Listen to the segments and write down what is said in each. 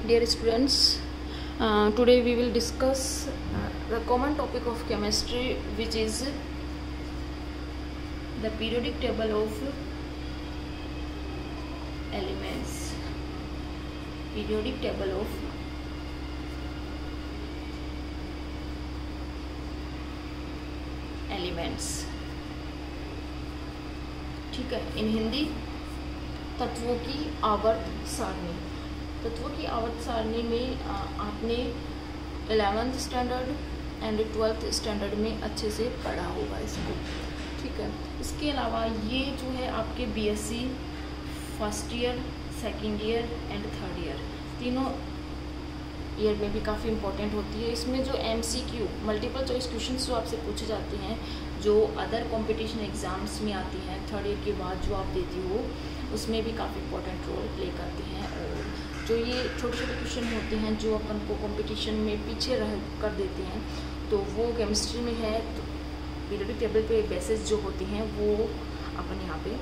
Dear students, today we will discuss the common topic of chemistry, which is the periodic table of elements. Periodic table of elements. ठीक है, इन हिंदी तत्वों की आवर्त सारणी। तत्वों की आवर्त सारणी में आपने 11th standard and 12th standard में अच्छे से पढ़ा होगा इसको। ठीक है, इसके अलावा ये जो है आपके BSc first year, second year and third year, तीनों ईयर में भी काफ़ी इंपॉर्टेंट होती है। इसमें जो MCQ मल्टीपल चॉइस क्वेश्चंस जो आपसे पूछे जाते हैं, जो अदर कंपटीशन एग्ज़ाम्स में आती हैं थर्ड ईयर के बाद जो आप देती हो, उसमें भी काफ़ी इंपॉर्टेंट रोल प्ले करते हैं। और जो ये छोटे छोटे क्वेश्चन होते हैं जो अपन को कंपटीशन में पीछे रह कर देते हैं, तो वो केमिस्ट्री में है। तो पीरियोडिक टेबल पे बेसिस जो होती हैं वो अपन यहाँ पे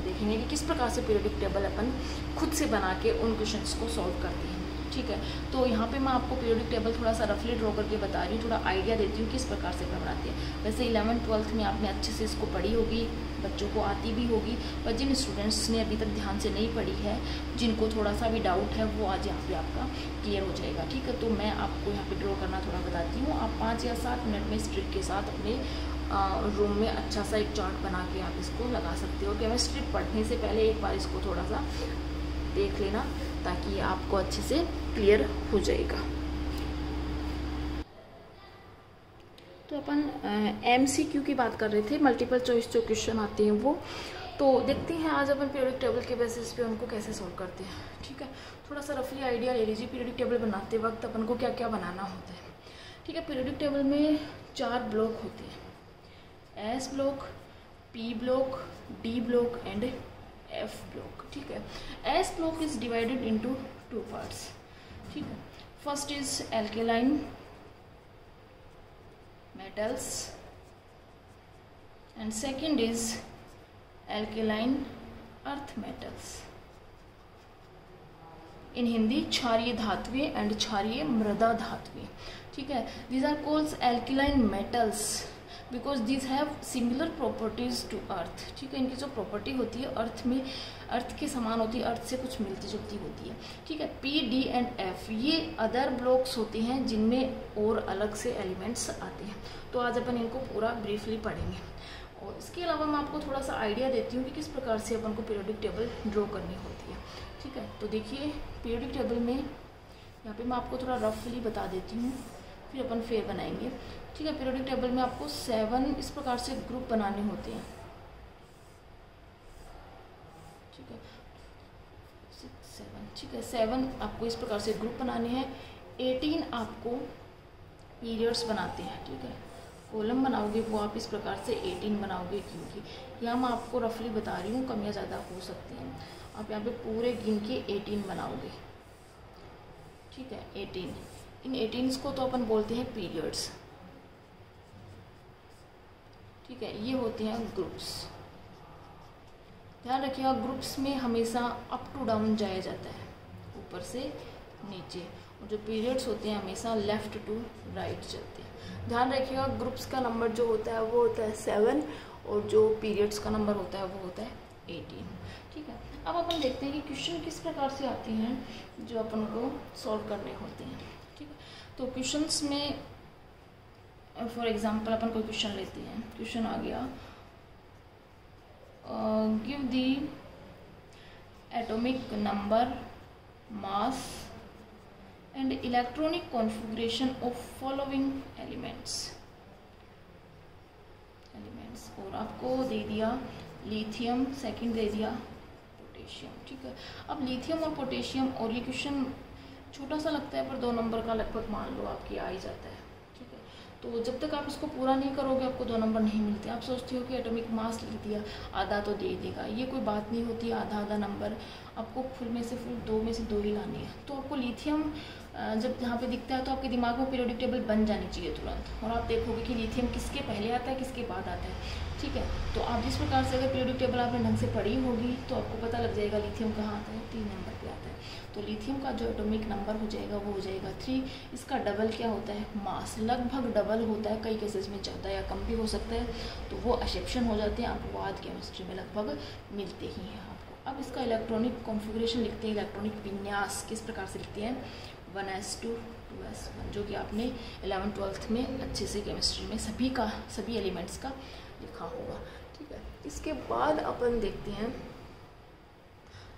देखेंगे कि किस प्रकार से पीरियोडिक टेबल अपन खुद से बना के उन क्वेश्चंस को सॉल्व करते हैं। ठीक है, तो यहाँ पे मैं आपको पीरियोडिक टेबल थोड़ा सा रफली ड्रॉ करके बता रही हूँ, थोड़ा आइडिया देती हूँ किस प्रकार से बनाते हैं। वैसे 11th 12th में आपने अच्छे से इसको पढ़ी होगी, बच्चों को आती भी होगी, पर जिन स्टूडेंट्स ने अभी तक ध्यान से नहीं पढ़ी है, जिनको थोड़ा सा भी डाउट है, वो आज यहाँ पे आपका क्लियर हो जाएगा। ठीक है, तो मैं आपको यहाँ पे ड्रॉ करना थोड़ा बताती हूँ। आप 5 या 7 मिनट में इस ट्रिक के साथ अपने रूम में अच्छा सा एक चार्ट बना के आप इसको लगा सकते हो। केमिस्ट्री पढ़ने से पहले एक बार इसको थोड़ा सा देख लेना, ताकि आपको अच्छे से क्लियर हो जाएगा। तो अपन MCQ की बात कर रहे थे, मल्टीपल चॉइस जो क्वेश्चन आते हैं वो। तो देखते हैं आज अपन पीरियोडिक टेबल के बेसिस पे उनको कैसे सोल्व करते हैं। ठीक है, थोड़ा सा रफली आइडिया ले लीजिए। पीरियोडिक टेबल बनाते वक्त अपन को क्या क्या बनाना होता है। ठीक है, पीरियोडिक टेबल में 4 ब्लॉक होते हैं, S block, P block, D block and F block. ठीक है, S block is divided into 2 parts. ठीक है, first is alkaline metals and second is alkaline earth metals, in Hindi क्षारीय धातुएं एंड क्षारीय मृदा धातुएं। ठीक है, these are called alkaline metals because these have similar properties to earth। ठीक है, इनकी जो प्रॉपर्टी होती है अर्थ में, अर्थ के समान होती है, अर्थ से कुछ मिलती जुलती होती है। ठीक है, P, D एंड F ये अदर ब्लॉक्स होते हैं जिनमें और अलग से एलिमेंट्स आते हैं। तो आज अपन इनको पूरा ब्रीफली पढ़ेंगे, और इसके अलावा मैं आपको थोड़ा सा आइडिया देती हूँ कि किस प्रकार से अपन को पीरियोडिक टेबल ड्रॉ करनी होती है। ठीक है, तो देखिए पीरियोडिक टेबल में यहाँ पे मैं आपको थोड़ा रफली बता देती हूँ, फिर अपन फिर बनाएंगे। ठीक है, पीरियोडिक टेबल में आपको 7 इस प्रकार से ग्रुप बनाने होते हैं। ठीक है, 6 7, ठीक है 7 आपको इस प्रकार से ग्रुप बनाने हैं। 18 आपको पीरियड्स बनाते हैं। ठीक है, कॉलम बनाओगे वो आप इस प्रकार से 18 बनाओगे, क्योंकि यहाँ मैं आपको रफली बता रही हूँ, कम या ज़्यादा हो सकती हैं। आप यहाँ पे पूरे गिन के 18 बनाओगे। ठीक है, 18, इन 18 को तो अपन बोलते हैं पीरियड्स। ठीक है, ये होते हैं ग्रुप्स। ध्यान रखिएगा, ग्रुप्स में हमेशा अप टू डाउन जाया जाता है, ऊपर से नीचे, और जो पीरियड्स होते हैं हमेशा लेफ्ट टू राइट चलते हैं। ध्यान रखिएगा, ग्रुप्स का नंबर जो होता है वो होता है 7, और जो पीरियड्स का नंबर होता है वो होता है 18। ठीक है, अब अपन देखते हैं कि क्वेश्चन किस प्रकार से आते हैं जो अपन को सॉल्व करने होते हैं। ठीक है, तो क्वेश्चंस में फॉर एग्जांपल अपन कोई क्वेश्चन लेते हैं। क्वेश्चन आ गया, give the atomic number, mass and electronic configuration of following elements. और आपको दे दिया लिथियम, सेकंड दे दिया पोटेशियम। ठीक है, अब लिथियम और पोटेशियम, और ये क्वेश्चन छोटा सा लगता है पर 2 नंबर का लगभग मान लो आपके आ ही जाता है। ठीक है, तो जब तक आप इसको पूरा नहीं करोगे आपको 2 नंबर नहीं मिलते। आप सोचते हो कि एटॉमिक मास लिख दिया, आधा तो दे देगा, ये कोई बात नहीं होती। आधा आधा नंबर आपको फुल में से फुल 2 में से 2 ही लानी है। तो आपको लिथियम जब यहाँ पे दिखता है तो आपके दिमाग में पीरियोडिक टेबल बन जानी चाहिए तुरंत, और आप देखोगे कि लिथियम किसके पहले आता है किसके बाद आता है। ठीक है, तो आप जिस प्रकार से अगर पीरियोडिक टेबल आपने ढंग से पढ़ी होगी तो आपको पता लग जाएगा लिथियम कहाँ आता है, 3 नंबर पे आता है। तो लिथियम का जो एटॉमिक नंबर हो जाएगा वो हो जाएगा 3। इसका डबल क्या होता है, मास, लगभग डबल होता है, कई केसेस में ज़्यादा या कम भी हो सकता है, तो वो एक्सेप्शन हो जाते हैं, अपवाद केमिस्ट्री में लगभग मिलते ही हैं आपको। अब इसका इलेक्ट्रॉनिक कॉन्फ़िगरेशन लिखते हैं, इलेक्ट्रॉनिक विन्यास किस प्रकार से लिखते हैं, 1s2 2s1, जो कि आपने 11th-12th में अच्छे से केमिस्ट्री में सभी एलिमेंट्स का लिखा होगा, ठीक है। इसके बाद अपन देखते हैं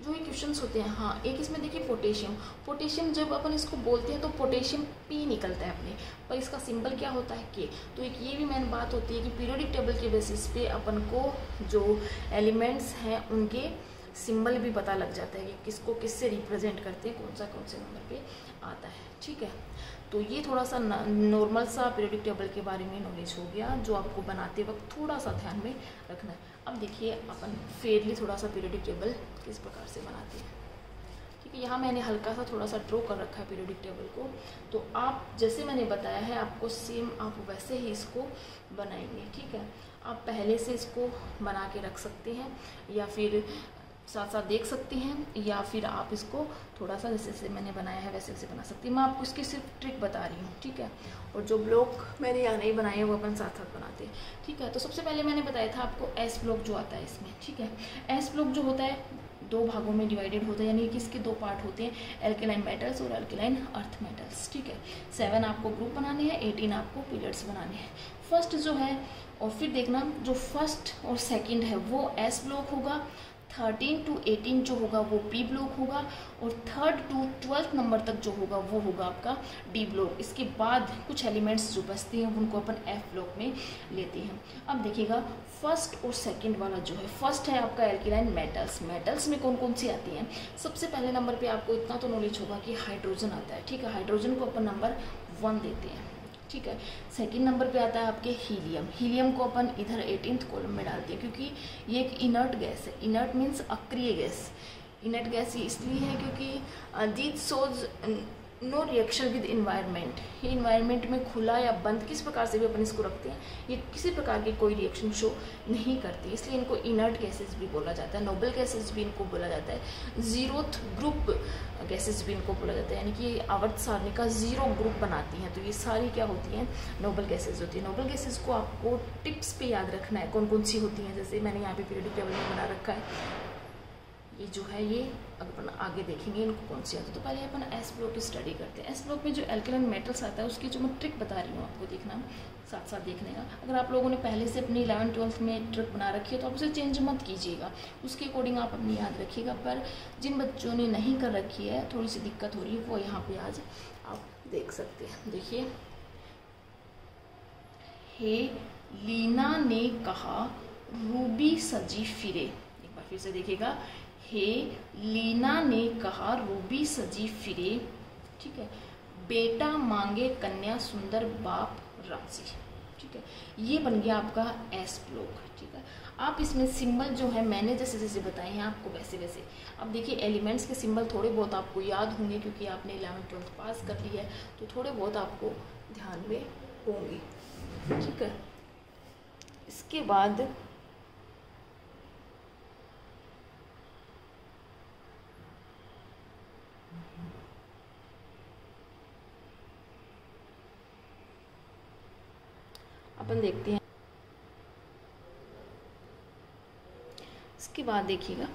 जो ये क्वेश्चंस होते हैं। हाँ, एक इसमें देखिए पोटेशियम जब अपन इसको बोलते हैं तो पोटेशियम P निकलता है अपने, पर इसका सिंबल क्या होता है K। तो एक ये भी मेन बात होती है कि पीरियोडिक टेबल के बेसिस पे अपन को जो एलिमेंट्स हैं उनके सिंबल भी पता लग जाता है कि किसको किससे रिप्रेजेंट करते हैं, कौन से नंबर पे आता है, ठीक है। तो ये थोड़ा सा नॉर्मल सा पीरियोडिक टेबल के बारे में नॉलेज हो गया, जो आपको बनाते वक्त थोड़ा सा ध्यान में रखना है। अब देखिए अपन फेयरली थोड़ा सा पीरियोडिक टेबल किस प्रकार से बनाते हैं, ठीक है। यहाँ मैंने हल्का सा थोड़ा सा ड्रॉ कर रखा है पीरियोडिक टेबल को, तो आप जैसे मैंने बताया है आपको सेम आप वैसे ही इसको बनाएंगे, ठीक है। आप पहले से इसको बना के रख सकते हैं या फिर साथ साथ देख सकते हैं, या फिर आप इसको थोड़ा सा जैसे मैंने बनाया है वैसे वैसे बना सकते हैं। मैं आपको इसकी सिर्फ ट्रिक बता रही हूँ, ठीक है। और जो ब्लॉक मैंने यहाँ नहीं बनाए वो अपन साथ साथ बनाते हैं, ठीक है। तो सबसे पहले मैंने बताया था आपको एस ब्लॉक जो आता है इसमें, ठीक है। एस ब्लॉक जो होता है 2 भागों में डिवाइडेड होता है, यानी कि इसके 2 पार्ट होते हैं, एल्केलाइन मेटल्स और एल्केलाइन अर्थ मेटल्स, ठीक है। 7 आपको ग्रुप बनाने हैं, 18 आपको पीरियड्स बनाने हैं। फर्स्ट जो है, और फिर देखना जो फर्स्ट और सेकेंड है वो एस ब्लॉक होगा, 13 to 18 जो होगा वो पी ब्लॉक होगा, और 3rd to 12th नंबर तक जो होगा वो होगा आपका डी ब्लॉक। इसके बाद कुछ एलिमेंट्स जो बचते हैं उनको अपन एफ ब्लॉक में लेते हैं। अब देखिएगा फर्स्ट और सेकंड वाला जो है, फर्स्ट है आपका एल्केलाइन मेटल्स में कौन कौन सी आती हैं। सबसे पहले नंबर पे आपको इतना तो नॉलेज होगा कि हाइड्रोजन आता है, ठीक है। हाइड्रोजन को अपन नंबर 1 देते हैं, ठीक है। सेकंड नंबर पे आता है आपके हीलियम को अपन इधर 18th कॉलम में डालते हैं, क्योंकि ये एक इनर्ट गैस है। इनर्ट मीन्स अक्रिय गैस। इनर्ट गैस इसलिए है क्योंकि these shows no reaction with environment. ये इन्वायरमेंट में खुला या बंद किस प्रकार से भी अपन इसको रखते हैं, ये किसी प्रकार की कोई रिएक्शन शो नहीं करती, इसलिए इनको इनर्ट गैसेस भी बोला जाता है। नोबल गैसेस भी इनको बोला जाता है, 0th ग्रुप गैसेस भी इनको बोला जाता है, यानी कि आवर्त सारणी का 0 ग्रुप बनाती हैं। तो ये सारी क्या होती हैं, नोबल गैसेस होती है। नोबल गैसेस को आपको टिप्स पे याद रखना है कौन कौन सी होती हैं, जैसे मैंने यहाँ पे पीरियोडिक टेबल में बना रखा है। ये जो है ये अपन आगे देखेंगे इनको कौन सी आती है। तो पहले अपन एस ब्लॉक की स्टडी करते हैं। एस ब्लॉक में जो एल्केलाइन मेटल्स आता है उसकी जो मैं ट्रिक बता रही हूँ आपको देखना, साथ साथ देखने का। अगर आप लोगों ने पहले से अपनी 11th-12th में ट्रिक बना रखी है तो आप उसे चेंज मत कीजिएगा, उसके अकॉर्डिंग आप अपनी याद रखिएगा। पर जिन बच्चों ने नहीं कर रखी है, थोड़ी सी दिक्कत हो रही है, वो यहाँ पे आज आप देख सकते हैं। देखिए, हे लीना ने कहा रूबी सजी फिरे। एक बार फिर से देखिएगा, हे लीना ने कहा रूबी सजी फिरे, ठीक है। बेटा मांगे कन्या सुंदर बाप राजी, ठीक है। ये बन गया आपका एस ब्लॉक, ठीक है। आप इसमें सिंबल जो है मैंने जैसे जैसे बताए हैं आपको वैसे वैसे। अब देखिए एलिमेंट्स के सिंबल थोड़े बहुत आपको याद होंगे क्योंकि आपने 11th-12th पास कर ली है, तो थोड़े बहुत आपको ध्यान में होंगे, ठीक है। इसके बाद अपन देखते हैं। इसके बाद देखिएगा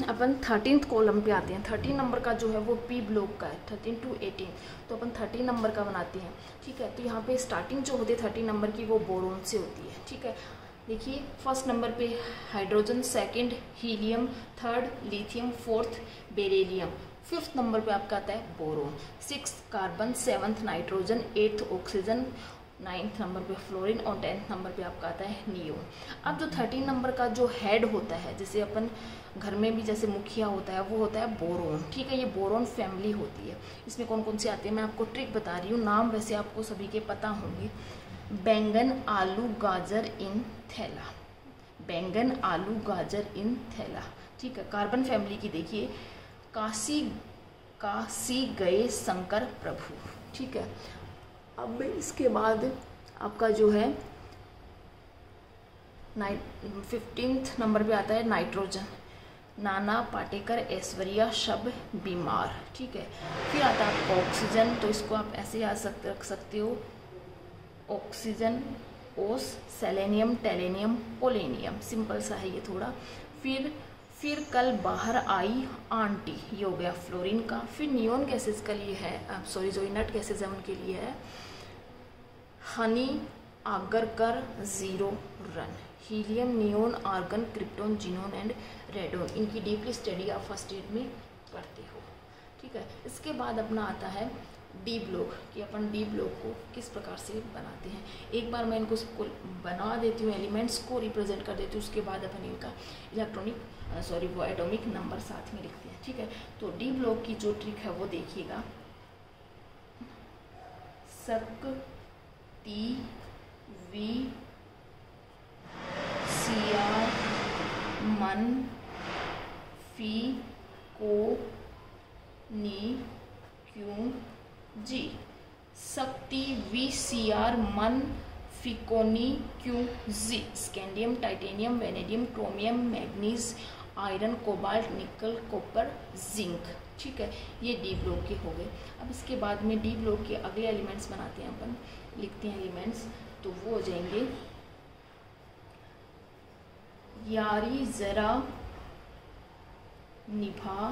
अपन 13th कॉलम पे आते हैं। 13 नंबर का जो है वो पी ब्लॉक का है, 13 to 18। तो अपन 13 नंबर का बनाते हैं, ठीक है। तो यहाँ पे स्टार्टिंग जो होती है 13 नंबर की वो बोरोन से होती है, ठीक है। देखिए फर्स्ट नंबर पे hydrogen, second helium, third lithium, fourth beryllium, 5th number पे आपका आता है boron, 6th carbon, 7th nitrogen, 8th oxygen, 9th number पे फ्लोरीन और 10th नंबर पे आपका आता है नियोन। अब जो 13 नंबर का जो हेड होता है, जैसे अपन घर में भी जैसे मुखिया होता है, वो होता है बोरोन, ठीक है। ये बोरोन फैमिली होती है। इसमें कौन कौन से आते हैं मैं आपको ट्रिक बता रही हूँ, नाम वैसे आपको सभी के पता होंगे। बैंगन, आलू, गाजर इन थैला, बैंगन, आलू, गाजर इन थैला, ठीक है। कार्बन फैमिली की देखिए, काशी गए शंकर प्रभु, ठीक है। अब इसके बाद आपका जो है 15th नंबर पे आता है नाइट्रोजन। नाना पाटेकर, ऐश्वर्या, सब बीमार। ठीक है, फिर आता है आपका ऑक्सीजन, तो इसको आप ऐसे याद रख सकते हो, ऑक्सीजन, ओस, सेलेनियम, टेलेनियम, पोलेनियम, सिंपल सा है ये थोड़ा। फिर कल बाहर आई आंटी, ये हो गया फ्लोरीन का। फिर नियोन गैसेस का लिए है, सॉरी जो इनर्ट गैसेज है उनके लिए है honey, Agarkar, zero, run. Helium, neon, argon, krypton, xenon and radon, इनकी डीपली स्टडी आप फर्स्ट ईयर में करते हो। ठीक है, इसके बाद अपना आता है डी ब्लॉक, कि अपन डी ब्लॉक को किस प्रकार से बनाते हैं। एक बार मैं इनको सबको बना देती हूँ, एलिमेंट्स को रिप्रेजेंट कर देती हूँ, उसके बाद अपन इनका वो एटॉमिक नंबर साथ में लिखते हैं। ठीक है, तो डी ब्लॉक की जो ट्रिक है वो देखिएगा, सक, टी, वी, सी आर, मन, फी, को, नी, क्यों, जी। शक्ति, वी, सी आर, मन, फिकोनी, क्यों, जी। Scandium, titanium, vanadium, chromium, manganese, iron, cobalt, nickel, copper, zinc. ठीक है, ये डी ब्लॉक के हो गए। अब इसके बाद में डी ब्लॉक के अगले एलिमेंट्स बनाते हैं, अपन लिखते हैं एलिमेंट्स, तो वो हो जाएंगे यारी, जरा, निभा,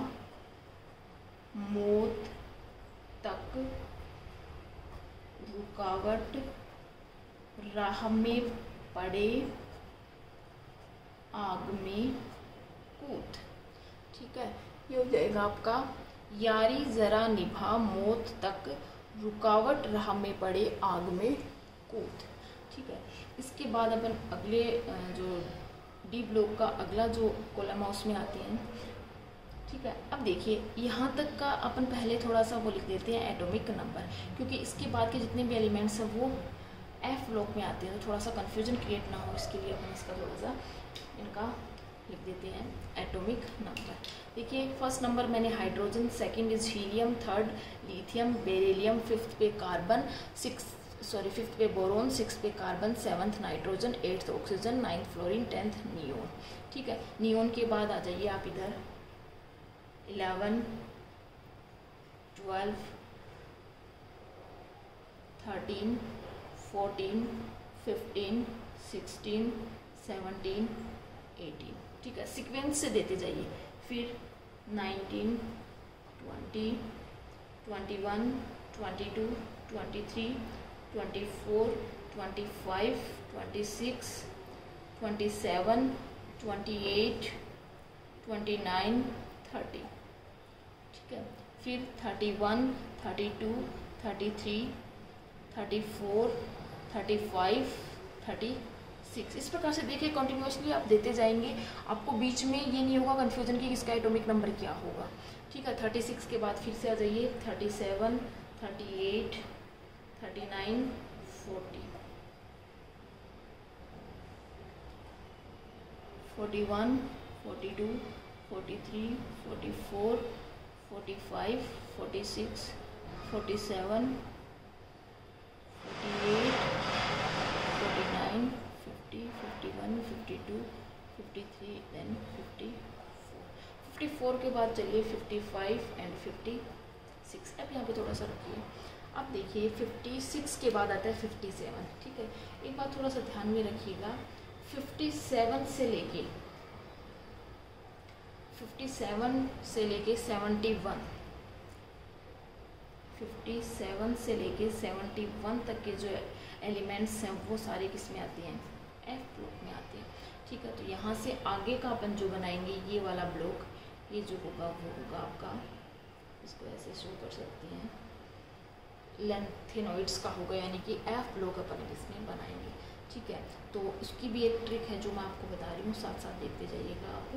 मौत तक, रुकावट, राह में पड़े, आग में कूद। ठीक है, ये हो जाएगा आपका यारी, जरा, निभा, मौत तक, रुकावट, राह में पड़े, आग में कूद। ठीक है, इसके बाद अपन अगले जो डी ब्लॉक का अगला जो कॉलम है उसमें आते हैं। ठीक है, अब देखिए यहाँ तक का अपन पहले थोड़ा सा वो लिख देते हैं एटॉमिक नंबर, क्योंकि इसके बाद के जितने भी एलिमेंट्स हैं वो एफ ब्लॉक में आते हैं, तो थोड़ा सा कन्फ्यूजन क्रिएट ना हो इसके लिए अपन इसका थोड़ा सा इनका लिख देते हैं एटॉमिक नंबर। देखिए फर्स्ट नंबर मैंने hydrogen, second is helium, third lithium, beryllium, fifth पे कार्बन, फिफ्थ पे बोरोन, सिक्स पे carbon, seventh nitrogen, eighth oxygen, ninth fluorine, tenth neon. ठीक है, नियोन के बाद आ जाइए आप इधर 11, 12, 13, 14, 15, 16, 17, 18। ठीक है, सीक्वेंस से देते जाइए, फिर 19, 20, 21, 22, 23, 24, 25, 26, 27, 28, 29, 30। ठीक है, फिर 31, 32, 33, 34, 35, 36। इस प्रकार से देखिए कंटिन्यूसली आप देते जाएंगे, आपको बीच में ये नहीं होगा कन्फ्यूजन कि इसका एटॉमिक नंबर क्या होगा। ठीक है, 36 के बाद फिर से आ जाइए 37, 38, 39, 40, 41, 42, 43, 44, 45, 46, 47, 48, 49, 50, 51, 52, 53, देन 54 के बाद चलिए 55 एंड 56। अब यहाँ पे थोड़ा सा रखिए, अब देखिए 56 के बाद आता है 57। ठीक है, एक बात थोड़ा सा ध्यान में रखिएगा, 57 से लेके 71 से लेके 71, 57 से लेके 71 तक के जो एलिमेंट्स हैं वो सारे किस में आते हैं, एफ ब्लॉक में आते हैं। ठीक है, तो यहाँ से आगे का अपन जो बनाएंगे ये वाला ब्लॉक, ये जो होगा वो होगा आपका, इसको ऐसे शो कर सकते हैं, लेंथेनॉइड्स का होगा, यानी कि एफ ब्लॉक अपन इसमें बनाएंगे। ठीक है, तो उसकी भी एक ट्रिक है जो मैं आपको बता रही हूँ, साथ साथ देखते जाइएगा आप।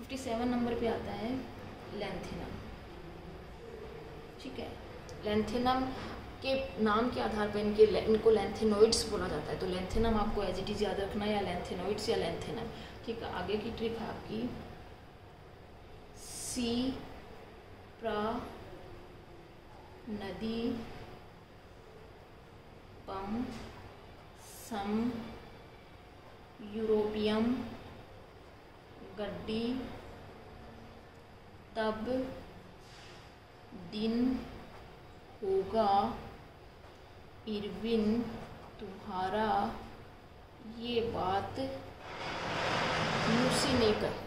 देखिए 57 नंबर पे आता है लेंथेनम। ठीक है, लेंथेनम के नाम के आधार पर इनको लेंथेनॉइड्स बोला जाता है, तो लेंथेनम आपको एज इट इज याद रखना है, या लेंथेनॉइड्स या लेंथेनम। ठीक है, आगे की ट्रिक है आपकी सी, प्रा, नदी, पम, सम, यूरोपियम गड्डी तब दिन होगा इरविन तुम्हारा, ये बात लूसी ने कही।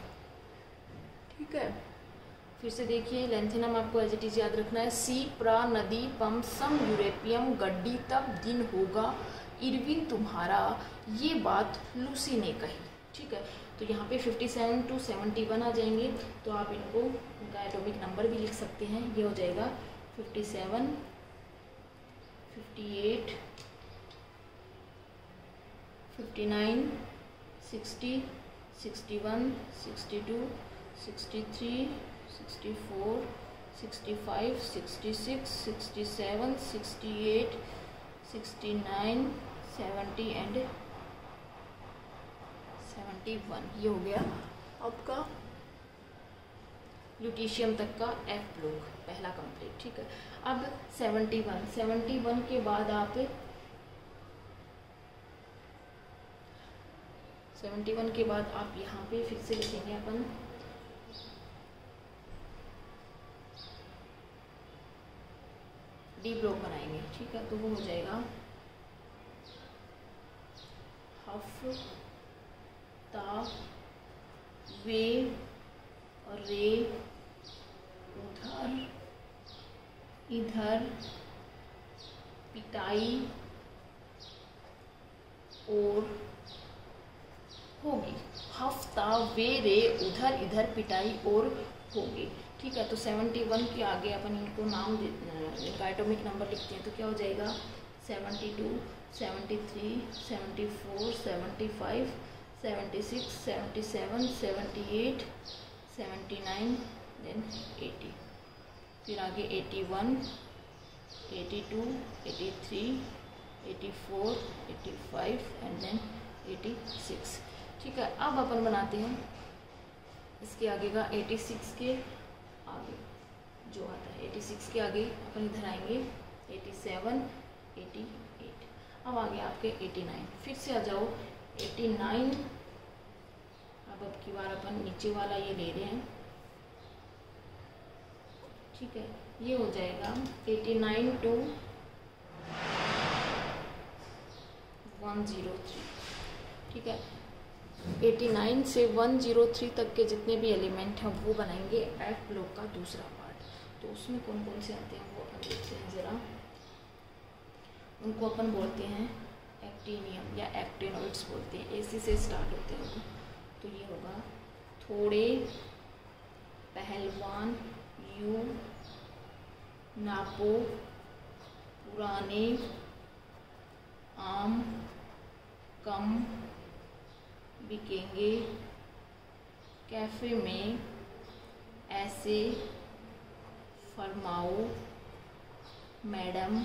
ठीक है, फिर से देखिए, लेंथेनम आपको एज इट इज याद रखना है। सी प्रा नदी पम सम यूरोपियम गड्डी तब दिन होगा इरविन तुम्हारा, ये बात लूसी ने कही। ठीक है, तो यहाँ पे 57 to 71 आ जाएंगे, तो आप इनको इनका एटॉमिक नंबर भी लिख सकते हैं। ये हो जाएगा 57, 58, 59, 60, 61, 62, 63, 64, 65, 66, 67, 68, 69, 70 एंड 71। ये हो गया आपका ल्यूटीशियम तक का एफ ब्लॉक पहला कंप्लीट। ठीक है, अब 71 के बाद आप 71 के बाद आप यहाँ पे फिर से लिखेंगे अपन डी ब्लॉक बनाएंगे। ठीक है, तो वो हो जाएगा हफ ता वे और रे उधर इधर पिटाई और होगी। हफ्ता वे रे उधर इधर पिटाई और होगी। ठीक है, तो 71 के आगे अपन इनको नाम इनका एटॉमिक नंबर लिखते हैं, तो क्या हो जाएगा 72, 73, 74, 75, 76, 77, 78, 79, देन 80, फिर आगे 81, 82, 83, 84, 85 एंड देन 86। ठीक है, अब अपन बनाते हैं इसके आगे का 86 के आगे जो आता है 86 के आगे अपन इधर आएंगे 87, 88, अब आगे आपके 89, फिर से आ जाओ 89। अब की बार अपन नीचे वाला ये ले रहे हैं। ठीक है, ये हो जाएगा 89 to 103। ठीक है, 89 से 103 तक के जितने भी एलिमेंट हैं वो बनाएंगे एफ ब्लॉक का दूसरा पार्ट। तो उसमें कौन कौन से आते हैं वो अपन देखते हैं ज़रा। उनको अपन बोलते हैं एक्टिनियम या एक्टिनोइड्स बोलते हैं, एसी से स्टार्ट होते हैं वो। तो ये होगा थोड़े पहलवान यू नापो पुराने आम कम बिकेंगे कैफ़े में ऐसे फरमाओ मैडम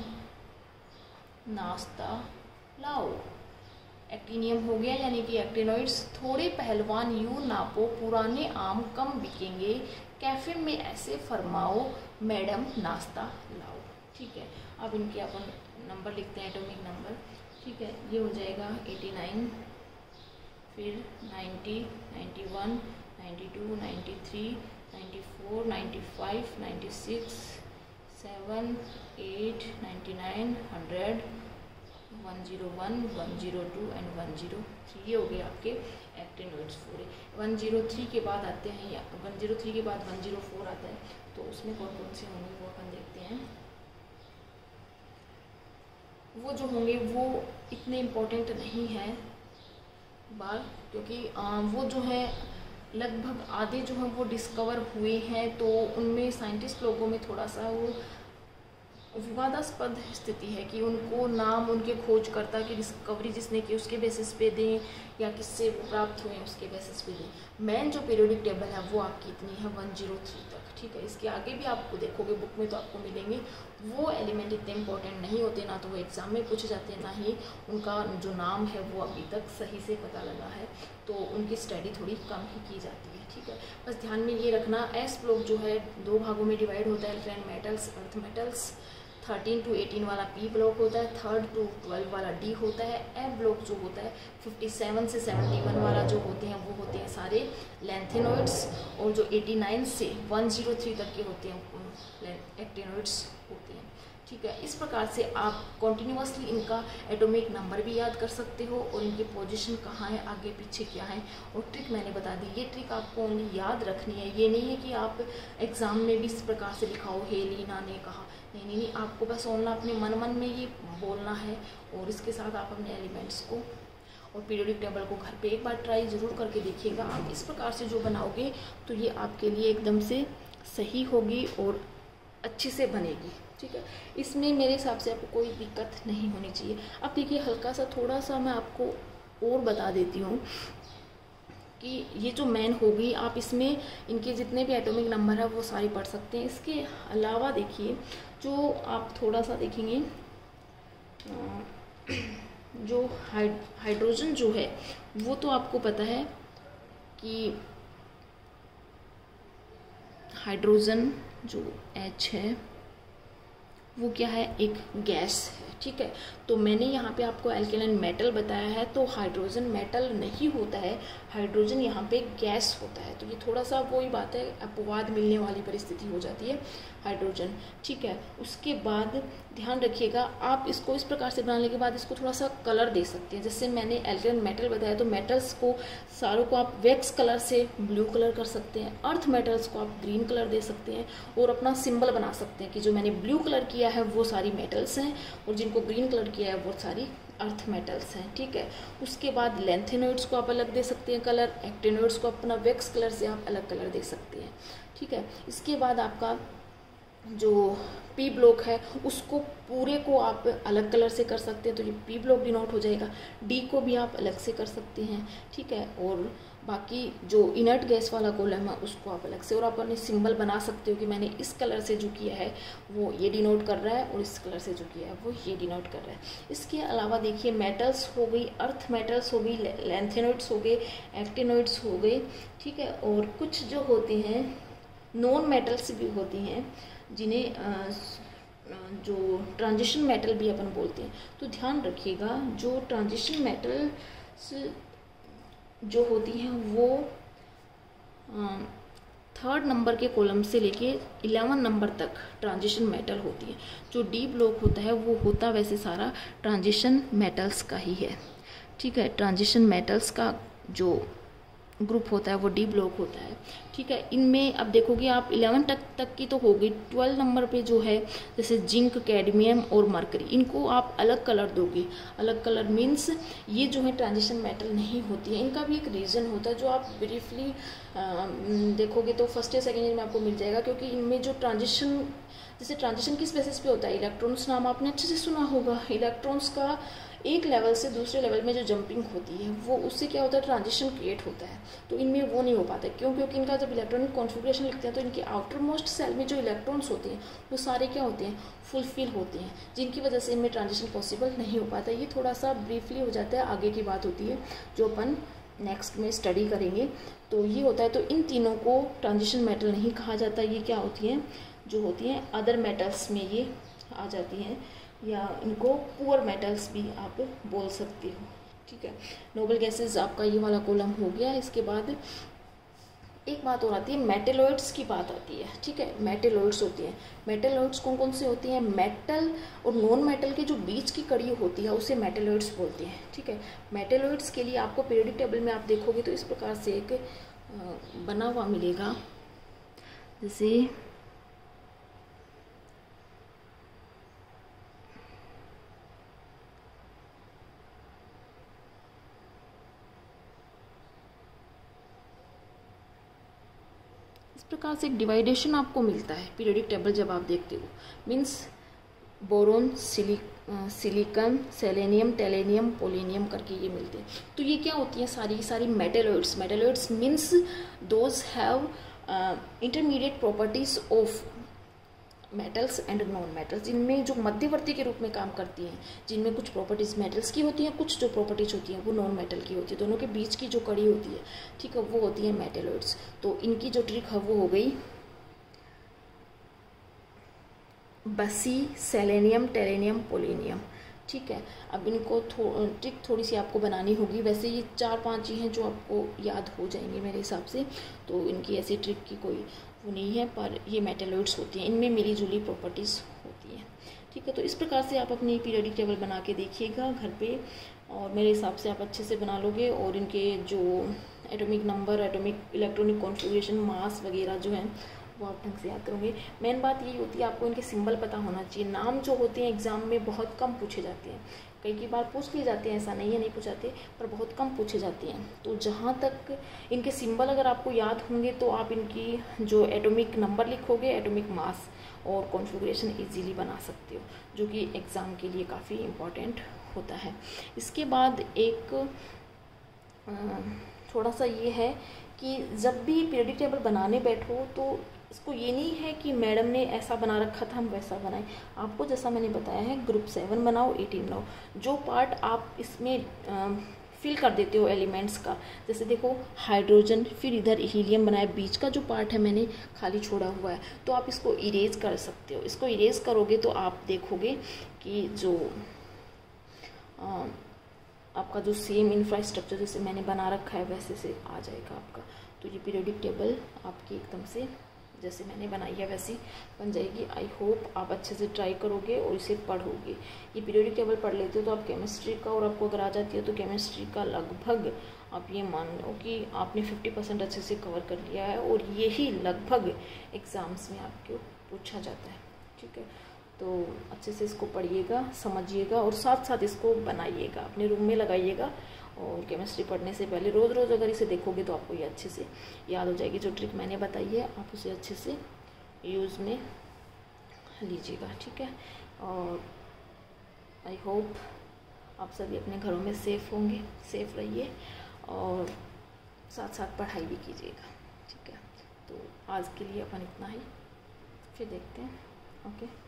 नाश्ता लाओ। एक्टिनियम हो गया, यानी कि एक्टिनोइड्स। थोड़े पहलवान यूं नापो पुराने आम कम बिकेंगे कैफ़े में ऐसे फरमाओ मैडम नाश्ता लाओ। ठीक है, अब इनके अपन नंबर लिखते हैं, एटॉमिक नंबर। ठीक है, ये हो जाएगा 89, फिर 90, 91, 92, 93, 94, 95, 96, 7, 8, 99, 100, 101, 102 एंड 103। ये हो गए आपके एक्टिनोइड्स पूरे। 103 के बाद आते हैं, या 103 के बाद 104 आता है, तो उसमें कौन कौन से होंगे वो अपन देखते हैं। वो जो होंगे वो इतने इम्पोर्टेंट नहीं है बार, क्योंकि वो जो है लगभग आधे जो हैं वो डिस्कवर हुए हैं, तो उनमें साइंटिस्ट लोगों में थोड़ा सा वो विवादास्पद स्थिति है कि उनको नाम उनके खोजकर्ता की डिस्कवरी जिसने की उसके बेसिस पे दें या किससे वो प्राप्त हुए उसके बेसिस पे दें। मेन जो पीरियोडिक टेबल है वो आपकी इतनी है 103 तक। ठीक है, इसके आगे भी आपको देखोगे बुक में तो आपको मिलेंगे। वो एलिमेंट इतने इंपॉर्टेंट नहीं होते, ना तो वो एग्ज़ाम में पूछे जाते हैं, ना ही उनका जो नाम है वो अभी तक सही से पता लगा है, तो उनकी स्टडी थोड़ी कम ही की जाती है। ठीक है, बस ध्यान में ये रखना, एस ब्लॉक जो है 2 भागों में डिवाइड होता है, alkaline metals, earth metals. 13 to 18 वाला पी ब्लॉक होता है, 3 to 12 वाला डी होता है, एफ ब्लॉक जो होता है 57 से 71 वाला जो होते हैं वो होते हैं सारे लैंथेनोइड्स, और जो 89 से 103 तक के होते हैं एक्टिनोइड्स होते हैं। ठीक है, इस प्रकार से आप कॉन्टिन्यूसली इनका एटॉमिक नंबर भी याद कर सकते हो और इनकी पोजीशन कहाँ है, आगे पीछे क्या है, और ट्रिक मैंने बता दी। ये ट्रिक आपको ओनली याद रखनी है, ये नहीं है कि आप एग्ज़ाम में भी इस प्रकार से लिखाओ हेलिना ने कहा, नहीं, आपको बस ओनली अपने मन में ये बोलना है, और इसके साथ आप अपने एलिमेंट्स को और पीरियोडिक टेबल को घर पे एक बार ट्राई ज़रूर करके देखिएगा। आप इस प्रकार से जो बनाओगे तो ये आपके लिए एकदम से सही होगी और अच्छे से बनेगी। ठीक है, इसमें मेरे हिसाब से आपको कोई दिक्कत नहीं होनी चाहिए। अब देखिए, हल्का सा थोड़ा सा मैं आपको और बता देती हूँ कि ये जो मैन होगी, आप इसमें इनके जितने भी एटॉमिक नंबर है वो सारे पढ़ सकते हैं। इसके अलावा देखिए, जो आप थोड़ा सा देखेंगे, जो हाइड्रोजन जो है वो तो आपको पता है कि हाइड्रोजन जो H है वो क्या है, एक गैस है। ठीक है, तो मैंने यहाँ पे आपको एल्केलाइन मेटल बताया है, तो हाइड्रोजन मेटल नहीं होता है, हाइड्रोजन यहाँ पे गैस होता है। तो ये थोड़ा सा वही बात है, अपवाद मिलने वाली परिस्थिति हो जाती है हाइड्रोजन। ठीक है, उसके बाद ध्यान रखिएगा, आप इसको इस प्रकार से बनाने के बाद इसको थोड़ा सा कलर दे सकते हैं। जैसे मैंने एल्केलाइन मेटल बताया, तो मेटल्स को सारों को आप वैक्स कलर से ब्लू कलर कर सकते हैं, अर्थ मेटल्स को आप ग्रीन कलर दे सकते हैं, और अपना सिंबल बना सकते हैं कि जो मैंने ब्लू कलर किया है वो सारी मेटल्स हैं, और जिनको ग्रीन कलर किया है वो सारी अर्थ मेटल्स हैं। ठीक है, उसके बाद लैंथेनोइड्स को आप अलग दे सकते हैं कलर, एक्टिनोइड्स को अपना वैक्स कलर से आप अलग कलर दे सकते हैं। ठीक है, इसके बाद आपका जो पी ब्लॉक है उसको पूरे को आप अलग कलर से कर सकते हैं, तो ये पी ब्लॉक डिनोट हो जाएगा। डी को भी आप अलग से कर सकते हैं। ठीक है, और बाकी जो इनर्ट गैस वाला कॉलम है उसको आप अलग से, और आप अपने सिंबल बना सकते हो कि मैंने इस कलर से जो किया है वो ये डिनोट कर रहा है, और इस कलर से जो किया है वो ये डिनोट कर रहा है। इसके अलावा देखिए, मेटल्स हो गई, अर्थ मेटल्स हो गई, लैंथेनोइड्स हो गए, एक्टिनोइड्स हो गए। ठीक है, और कुछ जो होते हैं नॉन मेटल्स भी होती हैं, जिन्हें जो ट्रांजिशन मेटल भी अपन बोलते हैं। तो ध्यान रखिएगा, जो ट्रांजिशन मेटल्स जो होती हैं वो 3rd नंबर के कॉलम से लेके 11 नंबर तक ट्रांजिशन मेटल होती है। जो डी ब्लॉक होता है वो होता वैसे सारा ट्रांजिशन मेटल्स का ही है। ठीक है, ट्रांजिशन मेटल्स का जो ग्रुप होता है वो डी ब्लॉक होता है। ठीक है, इनमें अब देखोगे आप 11 तक की तो हो गई, 12 नंबर पे जो है जैसे जिंक, कैडमियम और मरकरी, इनको आप अलग कलर दोगे। अलग कलर मीन्स ये जो है ट्रांजिशन मेटल नहीं होती है। इनका भी एक रीज़न होता है जो आप ब्रीफली देखोगे तो फर्स्ट या सेकेंड ईयर में आपको मिल जाएगा, क्योंकि इनमें जो ट्रांजिशन, जैसे ट्रांजिशन किस बेसिस पे होता है, इलेक्ट्रॉन्स नाम आपने अच्छे से सुना होगा। इलेक्ट्रॉन्स का एक लेवल से दूसरे लेवल में जो जंपिंग होती है वो उससे क्या होता है, ट्रांजिशन क्रिएट होता है। तो इनमें वो नहीं हो पाता, क्यों? क्योंकि इनका जब इलेक्ट्रॉनिक कॉन्फ़िगरेशन लिखते हैं तो इनके आउटर मोस्ट सेल में जो इलेक्ट्रॉन्स होते हैं वो सारे क्या होते हैं, फुलफिल होते हैं, जिनकी वजह से इनमें ट्रांजिशन पॉसिबल नहीं हो पाता। ये थोड़ा सा ब्रीफली हो जाता है, आगे की बात होती है जो अपन नेक्स्ट में स्टडी करेंगे। तो ये होता है, तो इन तीनों को ट्रांजिशन मेटल नहीं कहा जाता। ये क्या होती हैं, जो होती हैं अदर मेटल्स में ये आ जाती हैं, या इनको पुअर मेटल्स भी आप बोल सकते हो। ठीक है, नोबल गैसेस आपका ये वाला कॉलम हो गया। इसके बाद एक बात और आती है, मेटेलॉइड्स की बात आती है। ठीक है, मेटेलॉइड्स होती हैं। मेटेलॉइड्स कौन कौन से होती हैं, मेटल और नॉन मेटल के जो बीच की कड़ी होती है उसे मेटेलॉइड्स बोलते हैं। ठीक है, मेटेलॉइड्स के लिए आपको पीरियोडिक टेबल में आप देखोगे तो इस प्रकार से एक बना हुआ मिलेगा, जैसे प्रकार से एक डिवाइडेशन आपको मिलता है पीरियोडिक टेबल जब आप देखते हो। Means boron, silicon, selenium, टेलेनियम, polonium करके ये मिलते हैं। तो ये क्या होती हैं, सारी metalloids. Metalloids means those have intermediate properties of metals and non metals, जिनमें जो मध्यवर्ती के रूप में काम करती हैं, जिनमें कुछ प्रॉपर्टीज मेटल्स की होती हैं, कुछ जो प्रॉपर्टीज होती हैं वो नॉन मेटल की होती है। दोनों के बीच की जो कड़ी होती है, ठीक है, वो होती है मेटेलॉइड्स। तो इनकी जो ट्रिक है वो हो गई बसी, सेलेनियम, टेलेनियम, पोलेनियम। ठीक है, अब इनको ट्रिक थोड़ी सी आपको बनानी होगी। वैसे ये 4-5 ही हैं जो आपको याद हो जाएंगे मेरे हिसाब से, तो इनकी ऐसी ट्रिक की कोई वो नहीं है, पर ये मेटेलॉइड्स होती हैं, इनमें मिली जुली प्रॉपर्टीज़ होती हैं। ठीक है, तो इस प्रकार से आप अपनी पीरियोडिक टेबल बना के देखिएगा घर पे, और मेरे हिसाब से आप अच्छे से बना लोगे। और इनके जो atomic number, atomic electronic configuration, mass वगैरह जो हैं वो आप ढंग से याद करोगे। मेन बात यही होती है आपको इनके सिंबल पता होना चाहिए। नाम जो होते हैं एग्ज़ाम में बहुत कम पूछे जाते हैं, कई बार पूछ लिए जाते हैं, ऐसा नहीं है नहीं पूछाते, पर बहुत कम पूछे जाते हैं। तो जहाँ तक इनके सिंबल अगर आपको याद होंगे तो आप इनकी जो एटॉमिक नंबर लिखोगे, एटॉमिक मास और कॉन्फ़िगरेशन इजीली बना सकते हो, जो कि एग्ज़ाम के लिए काफ़ी इम्पॉर्टेंट होता है। इसके बाद एक थोड़ा सा ये है कि जब भी पीरियोडिक टेबल बनाने बैठो तो इसको ये नहीं है कि मैडम ने ऐसा बना रखा था हम वैसा बनाएं। आपको जैसा मैंने बताया है ग्रुप 7 बनाओ, 18 बनाओ। जो पार्ट आप इसमें फिल कर देते हो एलिमेंट्स का, जैसे देखो हाइड्रोजन, फिर इधर हीलियम बनाया, बीच का जो पार्ट है मैंने खाली छोड़ा हुआ है, तो आप इसको इरेज कर सकते हो। इसको इरेज करोगे तो आप देखोगे कि जो आपका जो सेम इंफ्रास्ट्रक्चर जैसे मैंने बना रखा है वैसे से आ जाएगा आपका। तो ये पीरियोडिक टेबल आपकी एकदम से जैसे मैंने बनाई है वैसी बन जाएगी। आई होप आप अच्छे से ट्राई करोगे और इसे पढ़ोगे। ये पीरियोडिक टेबल पढ़ लेते हो तो आप केमिस्ट्री का, और आपको अगर आ जाती है तो केमिस्ट्री का लगभग आप ये मान लो कि आपने 50% अच्छे से कवर कर लिया है, और यही लगभग एग्ज़ाम्स में आपको पूछा जाता है। ठीक है, तो अच्छे से इसको पढ़िएगा, समझिएगा और साथ साथ इसको बनाइएगा, अपने रूम में लगाइएगा। और केमिस्ट्री पढ़ने से पहले रोज़ रोज़ अगर इसे देखोगे तो आपको ये अच्छे से याद हो जाएगी। जो ट्रिक मैंने बताई है आप उसे अच्छे से यूज़ में लीजिएगा। ठीक है, और आई होप आप सभी अपने घरों में सेफ़ होंगे, सेफ़ रहिए और साथ साथ पढ़ाई भी कीजिएगा। ठीक है, तो आज के लिए अपन इतना ही, फिर देखते हैं। ओके।